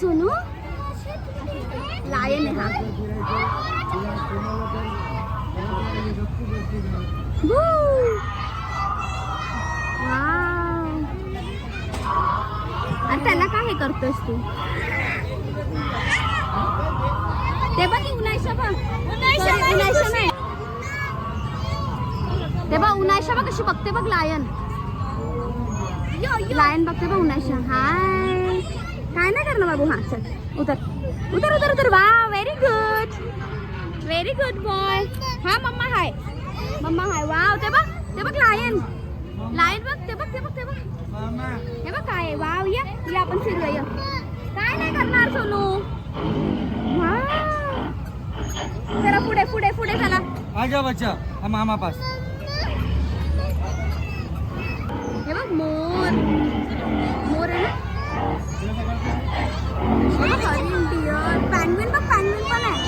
Sonu? Lion आहे हा. आणि त्याला काय हे करतोस तू? ते बघ उन्हाळ्याच्या बघ. उन्हाळ्याच्या नाही ते बघ उन्हाळ्याच्या बघ कशी बघते बघ लायन. लायन बघते बघ उन्हाळ्याच्या. हाय काय नाही करणार बाबू. हा चल उतर उतर उतर उतर. वा व्हेरी गुड बॉय. हा मम्मा हाय मम्मा हाय. वाव ते बघ लायन. लायन बघ ते बघ ते बघ ते बघ. हे बघ काय. वाव ये आपण फिरूया. काय नाही करणार सोनू. चला पुढे पुढे पुढे चला. आजा बच्चा हम मामा पास. हे बघ मोर. मोर आहे ना. हरिण डिअर. पॅंग्विन बघ. पॅंग्विन पण आहे.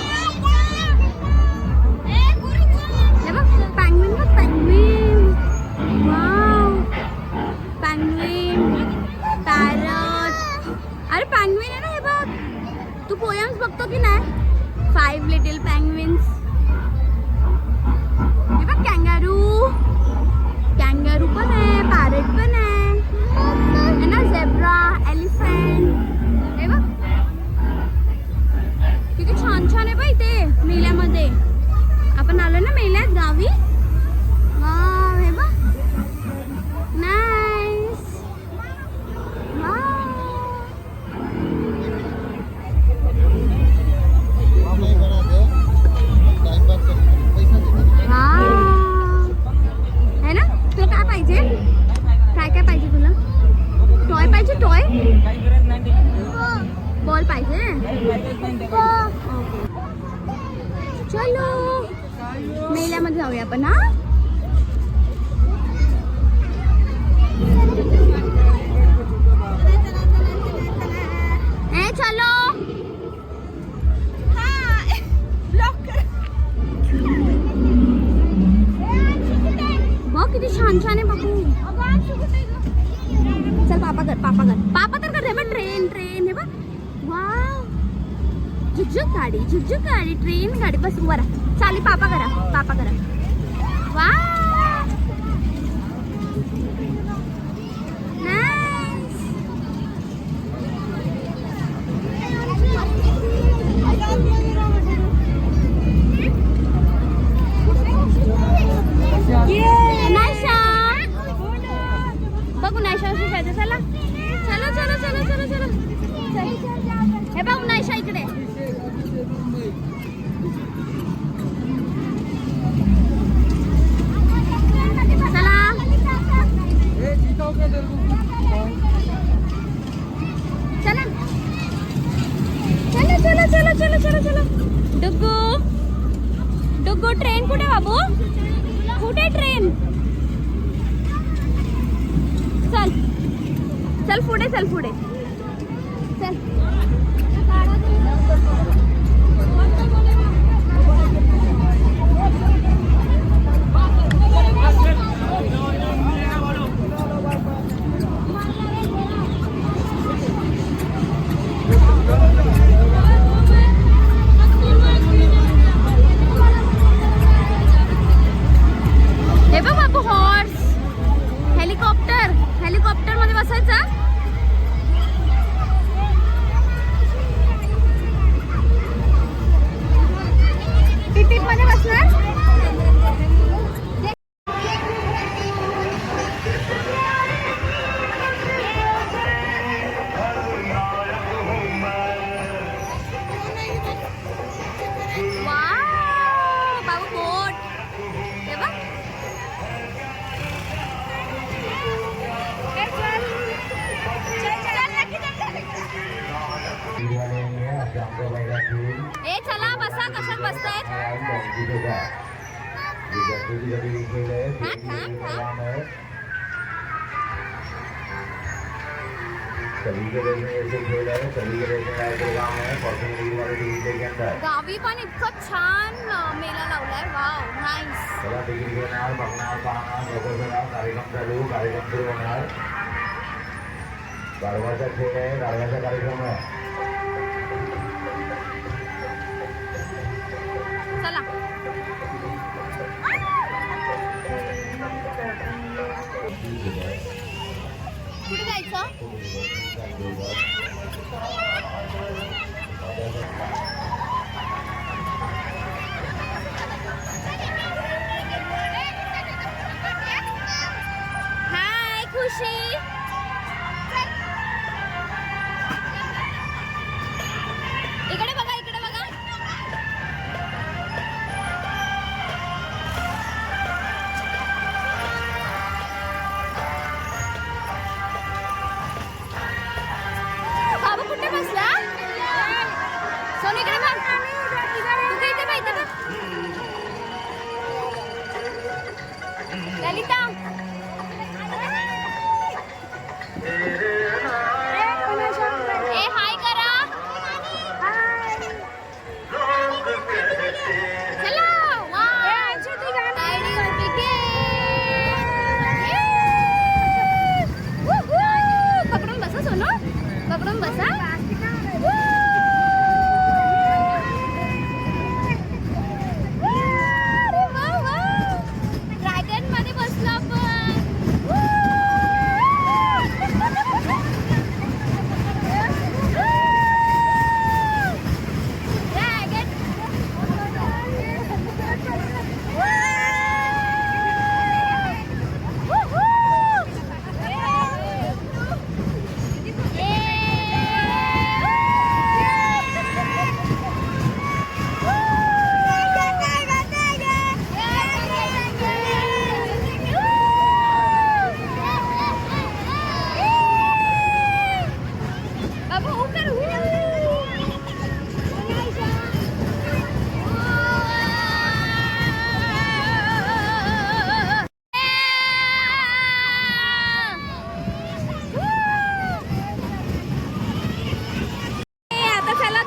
हे बघ पॅंग्विन बघ. पॅंग्विन. वाव पॅंग्विन. पॅरट. अरे पॅंग्विन आहे ना हे बघ. तू पोयम्स बघतो की नाही? 5 लिटिल पेंग्विन्स. हे बघ कॅंगारू. कॅंगारू पण आहे. पॅरेट पण आहे ना. झेब्रा. एलिफंट. हे बघ किती छान छान आहे बाई. ते मेल्यामध्ये आपण आलो ना मेल्यात गावी. वाव हे बघ नाईस. है ना. तुला काय पाहिजे? काय पाहिजे तुला? टॉय पाहिजे? टॉय बॉल पाहिजे. चलो मेल्यामध्ये जाऊया आपण. हा चलो. बघ किती छान छान आहे बाबू. चल पापा तर कर. हे बघ ट्रेन. हे बघ वाव. झुकझुक गाडी. ट्रेन गाडी. बस उभा राहा. चाली पापा करा. Wow nice. नायशा बघू. नायशा चला चलो. हे बघ नायशा इकडे. चला. डुग्गू ट्रेन कुठे बाबू? कुठे ट्रेन? चल पुढे चल. हे बघ बाबू हॉर्स. हेलिकॉप्टर मध्ये बसायचं. पिपीप मध्ये बसणार. बाबू बोट. हे बघ चला बसा. कशात बसतायत? गावी पण इतकं छान मेला लावलाय. Wow nice. कार्यक्रम सुरू होणार. गारवाचा खेळ आहे. गारवाचा कार्यक्रम आहे. ललिता ए हाय करा चला पकडून बसा सोनू पकडून बसा ड्रॅगन मध्ये बसलो आपण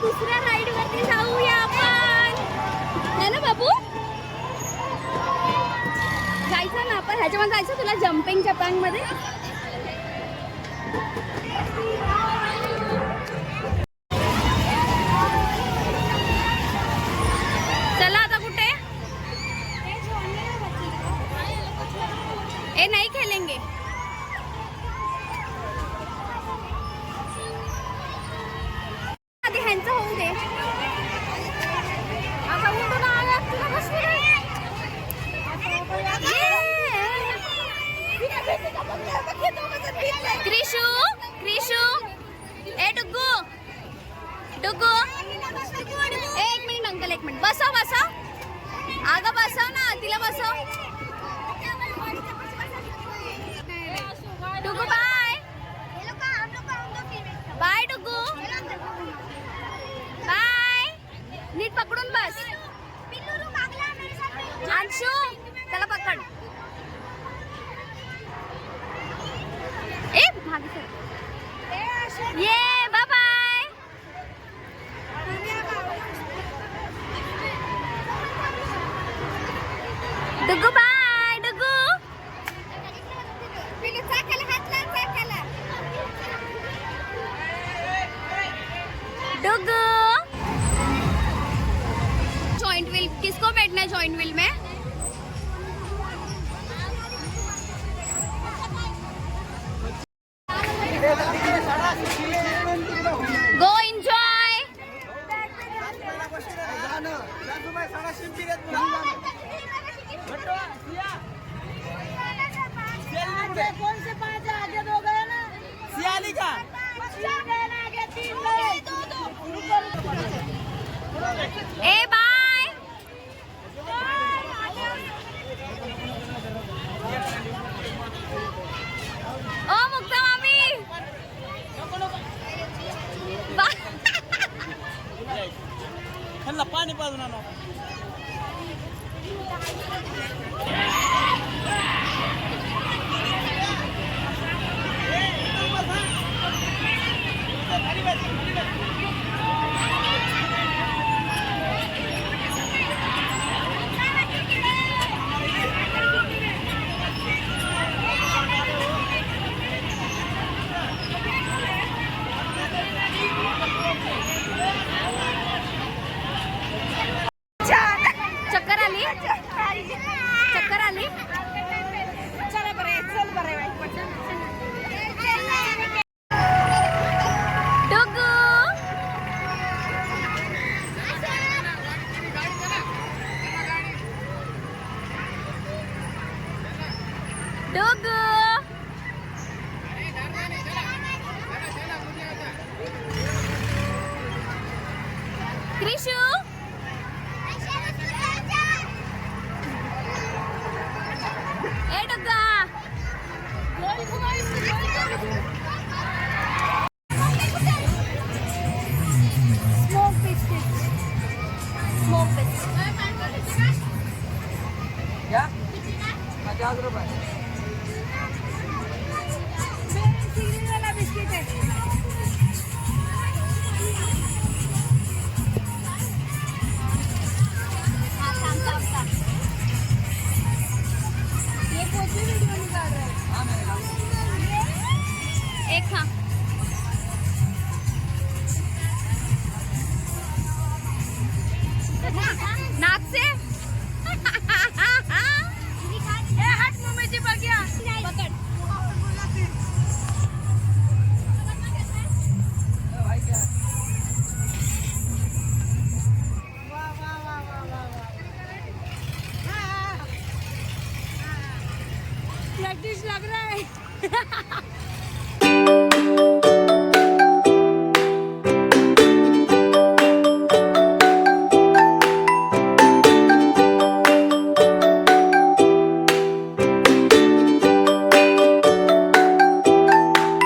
दुसऱ्या राईड वरती जाऊया आपण है ना बाबू जायचं ना आपण ह्याच्यामध्ये जायचं तुला जम्पिंग जपान मध्ये चला आता कुठे ए नाही खेलेंगे ह्यांचं होऊ दे आता उठून आला तुला बसू क्रिशू क्रिशू ए डुगू डुगू एक मिनिट अंकल एक मिनिट बसव बसव अगं बसव ना तिला बसव डुगू बाय बाय डुगू बाय नीट पकडून बस अंशू त्याला पकड ए भागी सर ये बाय बाय डुगू बाय डुगू डुगू जॉइंट व्हील किसको बैठना है जॉइंट व्हील में गो एंजॉय कौन से 5 आगे 2 गए ना सियाली का ए बाय ओ मुक्ता मामी पाणी पाजून आणा चक्कर आली चक्कर आली चला बरे चल बरे डुगू डुगू क्रिशू ए Dugga smoke biscuit smoke biscuit क्या 50 रुपए वाला बिस्किट है ये कोई वीडियो निकाल रहा है एक हाँ नाक से हट मम्मीची बघ्या पकड भाई क्या प्रैक्टिस लग रहा है